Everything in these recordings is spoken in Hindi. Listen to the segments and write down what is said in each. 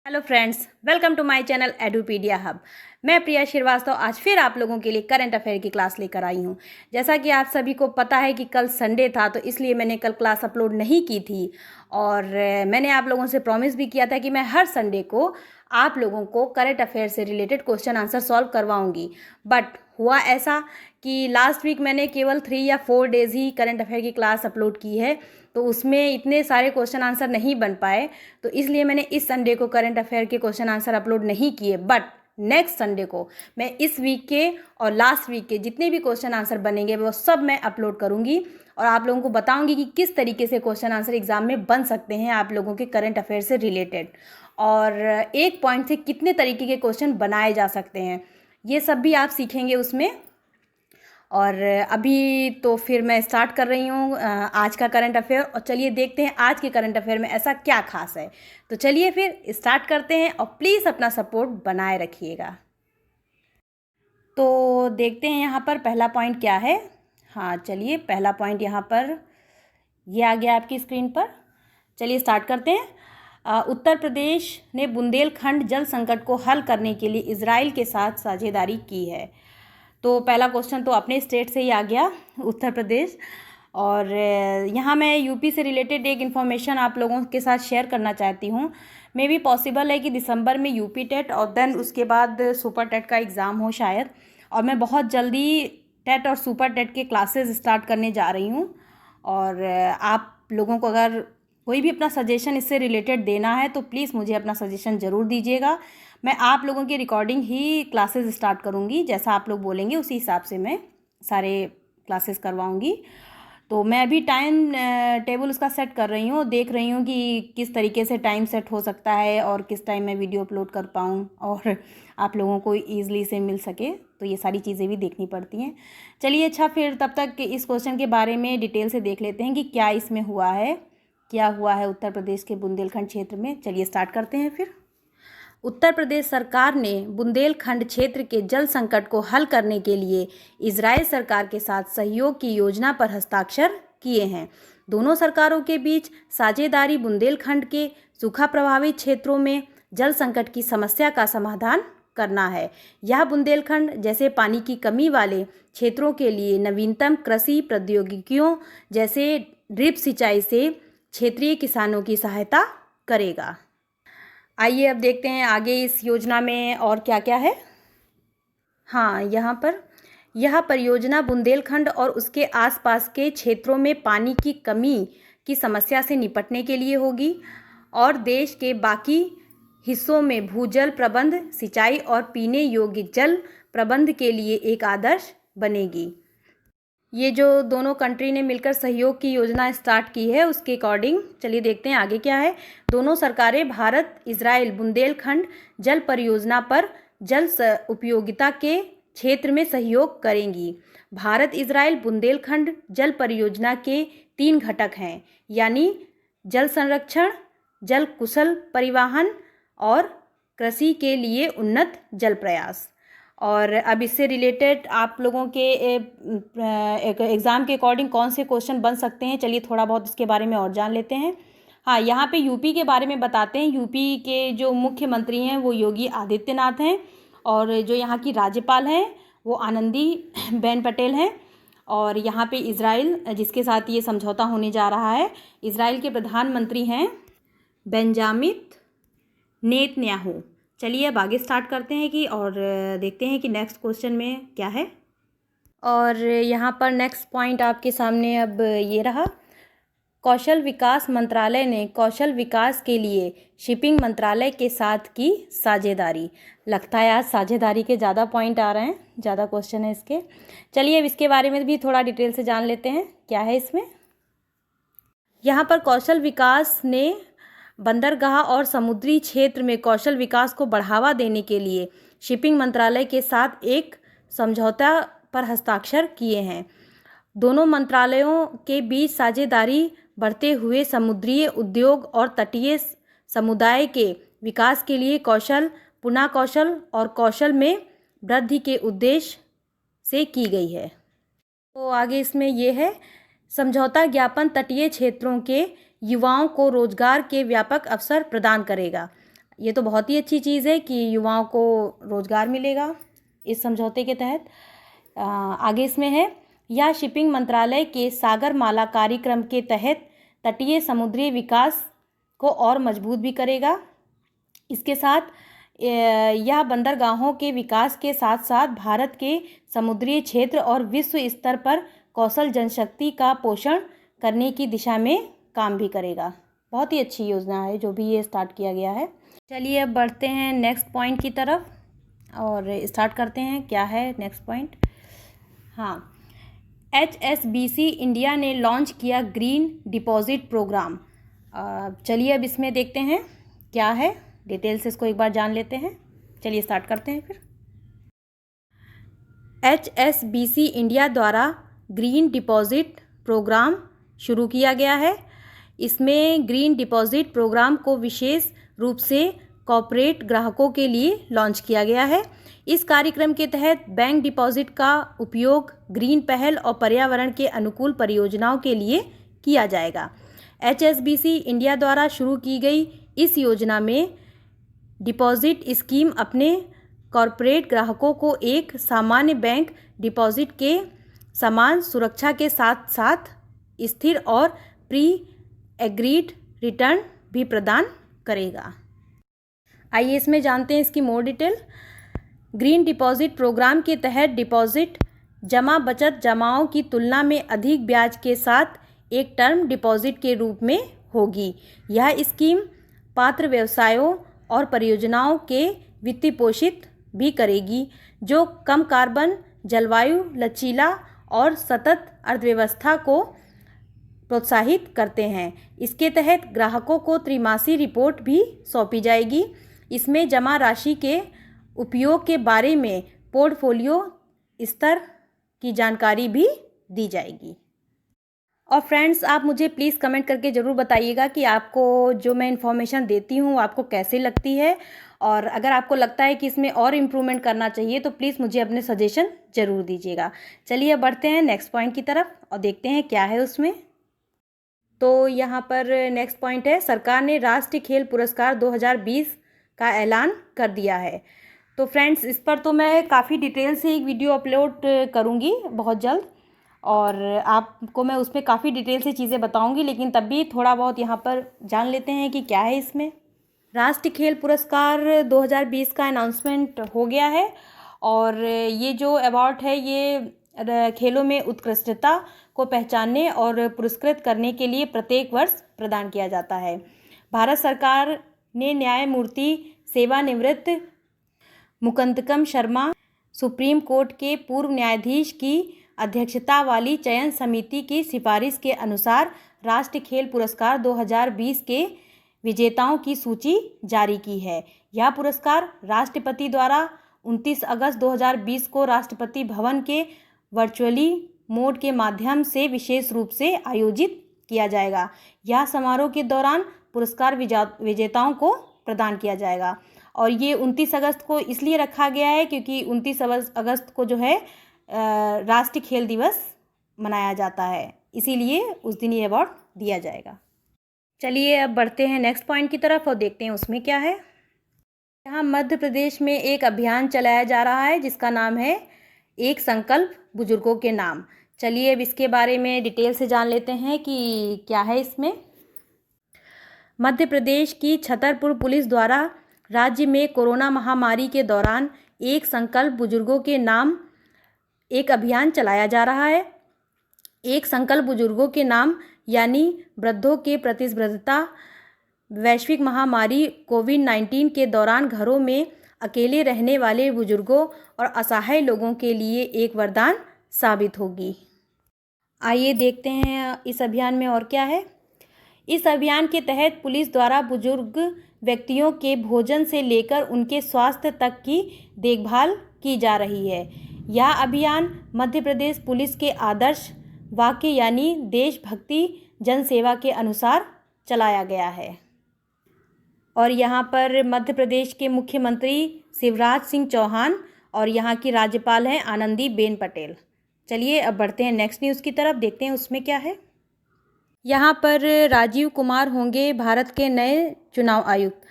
Hello friends, welcome to my channel Edupedia hub. मैं प्रिया श्रीवास्तव आज फिर आप लोगों के लिए करंट अफेयर की क्लास लेकर आई हूँ। जैसा कि आप सभी को पता है कि कल संडे था, तो इसलिए मैंने कल क्लास अपलोड नहीं की थी। और मैंने आप लोगों से प्रॉमिस भी किया था कि मैं हर संडे को आप लोगों को करंट अफेयर से रिलेटेड क्वेश्चन आंसर सॉल्व करवाऊँगी। बट हुआ ऐसा कि लास्ट वीक मैंने केवल 3 या 4 डेज़ ही करंट अफेयर की क्लास अपलोड की है, तो उसमें इतने सारे क्वेश्चन आंसर नहीं बन पाए। तो इसलिए मैंने इस संडे को करंट अफेयर के क्वेश्चन आंसर अपलोड नहीं किए। बट नेक्स्ट संडे को मैं इस वीक के और लास्ट वीक के जितने भी क्वेश्चन आंसर बनेंगे वो सब मैं अपलोड करूंगी और आप लोगों को बताऊंगी कि किस तरीके से क्वेश्चन आंसर एग्जाम में बन सकते हैं आप लोगों के करंट अफेयर से रिलेटेड, और एक पॉइंट से कितने तरीके के क्वेश्चन बनाए जा सकते हैं, ये सब भी आप सीखेंगे उसमें। और अभी तो फिर मैं स्टार्ट कर रही हूँ आज का करंट अफेयर, और चलिए देखते हैं आज के करंट अफेयर में ऐसा क्या खास है। तो चलिए फिर स्टार्ट करते हैं और प्लीज़ अपना सपोर्ट बनाए रखिएगा। तो देखते हैं यहाँ पर पहला पॉइंट क्या है। हाँ चलिए, पहला पॉइंट यहाँ पर ये आ गया आपकी स्क्रीन पर। चलिए स्टार्ट करते हैं। उत्तर प्रदेश ने बुंदेलखंड जल संकट को हल करने के लिए इजराइल के साथ साझेदारी की है। तो पहला क्वेश्चन तो अपने स्टेट से ही आ गया, उत्तर प्रदेश। और यहाँ मैं यूपी से रिलेटेड एक इन्फॉर्मेशन आप लोगों के साथ शेयर करना चाहती हूँ। मे बी पॉसिबल है कि दिसंबर में यूपी टेट और देन उसके बाद सुपर टेट का एग्ज़ाम हो शायद, और मैं बहुत जल्दी टेट और सुपर टेट के क्लासेस स्टार्ट करने जा रही हूँ। और आप लोगों को अगर कोई भी अपना सजेशन इससे रिलेटेड देना है तो प्लीज़ मुझे अपना सजेशन ज़रूर दीजिएगा। मैं आप लोगों की रिकॉर्डिंग ही क्लासेस स्टार्ट करूँगी, जैसा आप लोग बोलेंगे उसी हिसाब से मैं सारे क्लासेस करवाऊँगी। तो मैं अभी टाइम टेबल उसका सेट कर रही हूँ, देख रही हूँ कि किस तरीके से टाइम सेट हो सकता है और किस टाइम मैं वीडियो अपलोड कर पाऊँ और आप लोगों को ईज़िली से मिल सके। तो ये सारी चीज़ें भी देखनी पड़ती हैं। चलिए अच्छा, फिर तब तक इस क्वेश्चन के बारे में डिटेल से देख लेते हैं कि क्या इसमें हुआ है, क्या हुआ है उत्तर प्रदेश के बुंदेलखंड क्षेत्र में। चलिए स्टार्ट करते हैं फिर। उत्तर प्रदेश सरकार ने बुंदेलखंड क्षेत्र के जल संकट को हल करने के लिए इजराइल सरकार के साथ सहयोग की योजना पर हस्ताक्षर किए हैं। दोनों सरकारों के बीच साझेदारी बुंदेलखंड के सूखा प्रभावित क्षेत्रों में जल संकट की समस्या का समाधान करना है। यह बुंदेलखंड जैसे पानी की कमी वाले क्षेत्रों के लिए नवीनतम कृषि प्रौद्योगिकियों जैसे ड्रिप सिंचाई से क्षेत्रीय किसानों की सहायता करेगा। आइए अब देखते हैं आगे इस योजना में और क्या क्या है। हाँ, यहाँ पर यह परियोजना बुंदेलखंड और उसके आसपास के क्षेत्रों में पानी की कमी की समस्या से निपटने के लिए होगी और देश के बाकी हिस्सों में भूजल प्रबंध, सिंचाई और पीने योग्य जल प्रबंध के लिए एक आदर्श बनेगी। ये जो दोनों कंट्री ने मिलकर सहयोग की योजना स्टार्ट की है उसके अकॉर्डिंग चलिए देखते हैं आगे क्या है। दोनों सरकारें भारत इजराइल बुंदेलखंड जल परियोजना पर जल उपयोगिता के क्षेत्र में सहयोग करेंगी। भारत इजराइल बुंदेलखंड जल परियोजना के 3 घटक हैं, यानी जल संरक्षण, जल कुशल परिवहन और कृषि के लिए उन्नत जल प्रयास। और अब इससे रिलेटेड आप लोगों के एग्ज़ाम के अकॉर्डिंग कौन से क्वेश्चन बन सकते हैं, चलिए थोड़ा बहुत इसके बारे में और जान लेते हैं। हाँ, यहाँ पे यूपी के बारे में बताते हैं। यूपी के जो मुख्यमंत्री हैं वो योगी आदित्यनाथ हैं, और जो यहाँ की राज्यपाल हैं वो आनंदीबेन पटेल हैं। और यहाँ पे इजराइल जिसके साथ ये समझौता होने जा रहा है, इजराइल के प्रधानमंत्री हैं बेंजामिन नेतन्याहू। चलिए अब आगे स्टार्ट करते हैं कि और देखते हैं कि नेक्स्ट क्वेश्चन में क्या है। और यहाँ पर नेक्स्ट पॉइंट आपके सामने अब ये रहा। कौशल विकास मंत्रालय ने कौशल विकास के लिए शिपिंग मंत्रालय के साथ की साझेदारी। लगता है आज साझेदारी के ज़्यादा पॉइंट आ रहे हैं, ज़्यादा क्वेश्चन है इसके। चलिए अब इसके बारे में भी थोड़ा डिटेल से जान लेते हैं क्या है इसमें। यहाँ पर कौशल विकास ने बंदरगाह और समुद्री क्षेत्र में कौशल विकास को बढ़ावा देने के लिए शिपिंग मंत्रालय के साथ एक समझौता पर हस्ताक्षर किए हैं। दोनों मंत्रालयों के बीच साझेदारी बढ़ते हुए समुद्री उद्योग और तटीय समुदाय के विकास के लिए कौशल, पुनः कौशल और कौशल में वृद्धि के उद्देश्य से की गई है। तो आगे इसमें ये है, समझौता ज्ञापन तटीय क्षेत्रों के युवाओं को रोजगार के व्यापक अवसर प्रदान करेगा। ये तो बहुत ही अच्छी चीज़ है कि युवाओं को रोज़गार मिलेगा इस समझौते के तहत। आगे इसमें है, यह शिपिंग मंत्रालय के सागरमाला कार्यक्रम के तहत तटीय समुद्री विकास को और मजबूत भी करेगा। इसके साथ यह बंदरगाहों के विकास के साथ साथ भारत के समुद्री क्षेत्र और विश्व स्तर पर कौशल जनशक्ति का पोषण करने की दिशा में काम भी करेगा। बहुत ही अच्छी योजना है जो भी ये स्टार्ट किया गया है। चलिए अब बढ़ते हैं नेक्स्ट पॉइंट की तरफ और स्टार्ट करते हैं। क्या है नेक्स्ट पॉइंट? हाँ, HSBC इंडिया ने लॉन्च किया ग्रीन डिपॉजिट प्रोग्राम। चलिए अब इसमें देखते हैं क्या है, डिटेल से इसको एक बार जान लेते हैं। चलिए स्टार्ट करते हैं फिर। HSBC इंडिया द्वारा ग्रीन डिपॉजिट प्रोग्राम शुरू किया गया है। इसमें ग्रीन डिपॉजिट प्रोग्राम को विशेष रूप से कॉर्पोरेट ग्राहकों के लिए लॉन्च किया गया है। इस कार्यक्रम के तहत बैंक डिपॉजिट का उपयोग ग्रीन पहल और पर्यावरण के अनुकूल परियोजनाओं के लिए किया जाएगा। HSBC इंडिया द्वारा शुरू की गई इस योजना में डिपॉजिट स्कीम अपने कॉर्पोरेट ग्राहकों को एक सामान्य बैंक डिपॉजिट के समान सुरक्षा के साथ साथ स्थिर और प्री एग्रीड रिटर्न भी प्रदान करेगा। आइए इसमें जानते हैं इसकी more detail. Green deposit programme के तहत डिपॉजिट जमा बचत जमाओं की तुलना में अधिक ब्याज के साथ एक टर्म डिपॉजिट के रूप में होगी। यह स्कीम पात्र व्यवसायों और परियोजनाओं के वित्त पोषित भी करेगी जो कम कार्बन, जलवायु लचीला और सतत अर्थव्यवस्था को प्रोत्साहित करते हैं। इसके तहत ग्राहकों को त्रैमासिक रिपोर्ट भी सौंपी जाएगी। इसमें जमा राशि के उपयोग के बारे में पोर्टफोलियो स्तर की जानकारी भी दी जाएगी। और फ्रेंड्स, आप मुझे प्लीज़ कमेंट करके ज़रूर बताइएगा कि आपको जो मैं इन्फॉर्मेशन देती हूँ आपको कैसे लगती है, और अगर आपको लगता है कि इसमें और इम्प्रूवमेंट करना चाहिए तो प्लीज़ मुझे अपने सजेशन ज़रूर दीजिएगा। चलिए अब बढ़ते हैं नेक्स्ट पॉइंट की तरफ और देखते हैं क्या है उसमें। तो यहाँ पर नेक्स्ट पॉइंट है, सरकार ने राष्ट्रीय खेल पुरस्कार 2020 का ऐलान कर दिया है। तो फ्रेंड्स, इस पर तो मैं काफ़ी डिटेल से एक वीडियो अपलोड करूँगी बहुत जल्द, और आपको मैं उसमें काफ़ी डिटेल से चीज़ें बताऊंगी, लेकिन तब भी थोड़ा बहुत यहाँ पर जान लेते हैं कि क्या है इसमें। राष्ट्रीय खेल पुरस्कार 2020 का अनाउंसमेंट हो गया है, और ये जो अवार्ड है ये खेलों में उत्कृष्टता को पहचानने और पुरस्कृत करने के लिए प्रत्येक वर्ष प्रदान किया जाता है। भारत सरकार ने न्यायमूर्ति सेवानिवृत्त मुकुंदकम शर्मा, सुप्रीम कोर्ट के पूर्व न्यायाधीश की अध्यक्षता वाली चयन समिति की सिफारिश के अनुसार राष्ट्रीय खेल पुरस्कार 2020 के विजेताओं की सूची जारी की है। यह पुरस्कार राष्ट्रपति द्वारा 29 अगस्त 2020 को राष्ट्रपति भवन के वर्चुअली मोड के माध्यम से विशेष रूप से आयोजित किया जाएगा। यह समारोह के दौरान पुरस्कार विजेताओं को प्रदान किया जाएगा, और ये 29 अगस्त को इसलिए रखा गया है क्योंकि 29 अगस्त को जो है राष्ट्रीय खेल दिवस मनाया जाता है, इसीलिए उस दिन ये अवार्ड दिया जाएगा। चलिए अब बढ़ते हैं नेक्स्ट पॉइंट की तरफ और देखते हैं उसमें क्या है। यहाँ मध्य प्रदेश में एक अभियान चलाया जा रहा है जिसका नाम है एक संकल्प बुजुर्गों के नाम। चलिए अब इसके बारे में डिटेल से जान लेते हैं कि क्या है इसमें। मध्य प्रदेश की छतरपुर पुलिस द्वारा राज्य में कोरोना महामारी के दौरान एक संकल्प बुजुर्गों के नाम एक अभियान चलाया जा रहा है। एक संकल्प बुजुर्गों के नाम यानी वृद्धों के प्रतिस्पर्धा वैश्विक महामारी कोविड-19 के दौरान घरों में अकेले रहने वाले बुजुर्गों और असहाय लोगों के लिए एक वरदान साबित होगी। आइए देखते हैं इस अभियान में और क्या है। इस अभियान के तहत पुलिस द्वारा बुजुर्ग व्यक्तियों के भोजन से लेकर उनके स्वास्थ्य तक की देखभाल की जा रही है। यह अभियान मध्य प्रदेश पुलिस के आदर्श वाक्य यानी देशभक्ति जनसेवा के अनुसार चलाया गया है। और यहाँ पर मध्य प्रदेश के मुख्यमंत्री शिवराज सिंह चौहान और यहाँ की राज्यपाल हैं आनंदीबेन पटेल। चलिए अब बढ़ते हैं नेक्स्ट न्यूज़ की तरफ, देखते हैं उसमें क्या है। यहाँ पर राजीव कुमार होंगे भारत के नए चुनाव आयुक्त।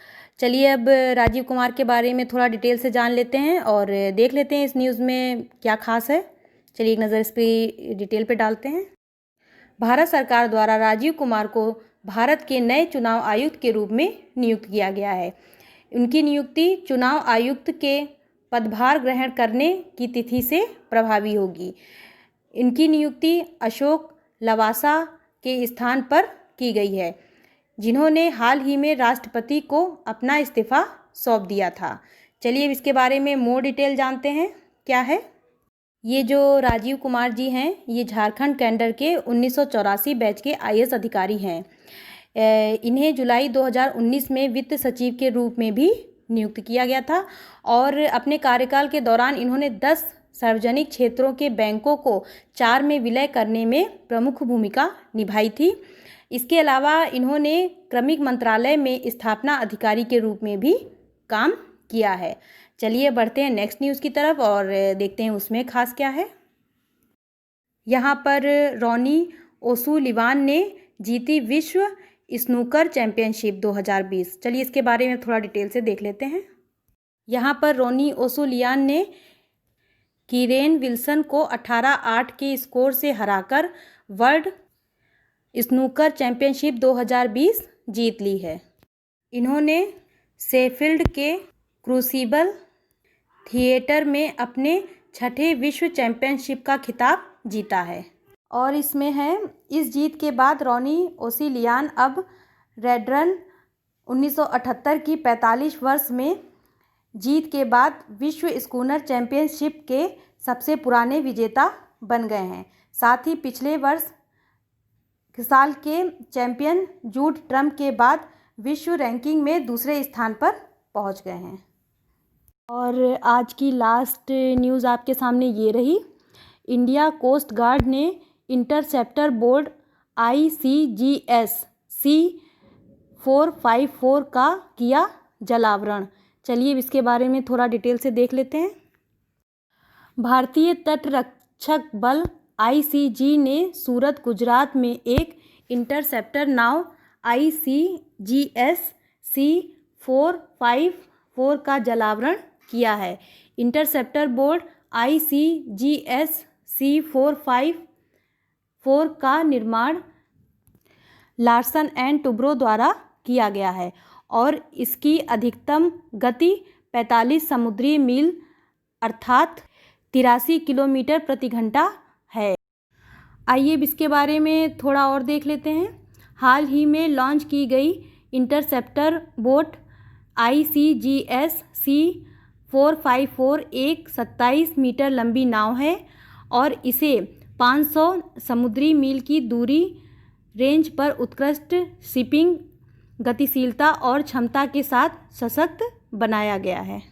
चलिए अब राजीव कुमार के बारे में थोड़ा डिटेल से जान लेते हैं और देख लेते हैं इस न्यूज़ में क्या खास है। चलिए एक नज़र इस पर डिटेल पे डालते हैं। भारत सरकार द्वारा राजीव कुमार को भारत के नए चुनाव आयुक्त के रूप में नियुक्त किया गया है। उनकी नियुक्ति चुनाव आयुक्त के पदभार ग्रहण करने की तिथि से प्रभावी होगी। इनकी नियुक्ति अशोक लवासा के स्थान पर की गई है, जिन्होंने हाल ही में राष्ट्रपति को अपना इस्तीफा सौंप दिया था। चलिए अब इसके बारे में मोर डिटेल जानते हैं क्या है। ये जो राजीव कुमार जी हैं, ये झारखंड कैडर के 1984 बैच के IAS अधिकारी हैं। इन्हें जुलाई 2019 में वित्त सचिव के रूप में भी नियुक्त किया गया था और अपने कार्यकाल के दौरान इन्होंने 10 सार्वजनिक क्षेत्रों के बैंकों को 4 में विलय करने में प्रमुख भूमिका निभाई थी। इसके अलावा इन्होंने क्रमिक मंत्रालय में स्थापना अधिकारी के रूप में भी काम किया है। चलिए बढ़ते हैं नेक्स्ट न्यूज़ की तरफ और देखते हैं उसमें खास क्या है। यहाँ पर रॉनी ओसुलिवान ने जीती विश्व स्नूकर चैंपियनशिप 2020। चलिए इसके बारे में थोड़ा डिटेल से देख लेते हैं। यहाँ पर रॉनी ओसुलिवान ने कीरेन विल्सन को 18-8 के स्कोर से हराकर वर्ल्ड स्नूकर चैंपियनशिप 2020 जीत ली है। इन्होंने शेफील्ड के क्रूसिबल थिएटर में अपने 6ठे विश्व चैंपियनशिप का खिताब जीता है। और इसमें है, इस जीत के बाद रॉनी ओसुलिवान अब रेडरन 1978 की 45 वर्ष में जीत के बाद विश्व स्कूनर चैंपियनशिप के सबसे पुराने विजेता बन गए हैं। साथ ही पिछले साल के चैंपियन जूड ट्रम्प के बाद विश्व रैंकिंग में दूसरे स्थान पर पहुंच गए हैं। और आज की लास्ट न्यूज़ आपके सामने ये रही। इंडिया कोस्ट गार्ड ने इंटरसेप्टर बोर्ड ICGS C454 का किया जलावरण। चलिए इसके बारे में थोड़ा डिटेल से देख लेते हैं। भारतीय तटरक्षक बल ICG ने सूरत गुजरात में एक इंटरसेप्टर नाव ICGS C454 का जलावरण किया है। इंटरसेप्टर बोर्ड ICGS C454 का निर्माण लार्सन एंड टुब्रो द्वारा किया गया है और इसकी अधिकतम गति 45 समुद्री मील अर्थात 83 किलोमीटर प्रति घंटा है। आइए इसके बारे में थोड़ा और देख लेते हैं। हाल ही में लॉन्च की गई इंटरसेप्टर बोट ICGS C454 एक 27 मीटर लंबी नाव है और इसे 500 समुद्री मील की दूरी रेंज पर उत्कृष्ट शिपिंग गतिशीलता और क्षमता के साथ सशक्त बनाया गया है।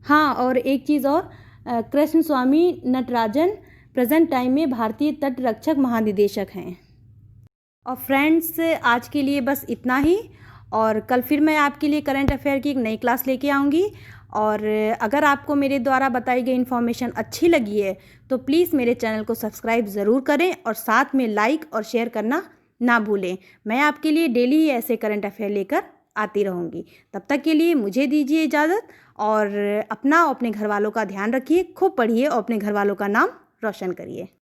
हाँ, और एक चीज़ और, कृष्ण स्वामी नटराजन प्रेजेंट टाइम में भारतीय तटरक्षक महानिदेशक हैं। और फ्रेंड्स, आज के लिए बस इतना ही और कल फिर मैं आपके लिए करंट अफेयर की एक नई क्लास लेके आऊँगी। और अगर आपको मेरे द्वारा बताई गई इन्फॉर्मेशन अच्छी लगी है तो प्लीज़ मेरे चैनल को सब्सक्राइब ज़रूर करें और साथ में लाइक और शेयर करना ना भूलें। मैं आपके लिए डेली ही ऐसे करंट अफेयर लेकर आती रहूँगी। तब तक के लिए मुझे दीजिए इजाज़त और अपना और अपने घर वालों का ध्यान रखिए, खूब पढ़िए और अपने घर वालों का नाम रोशन करिए।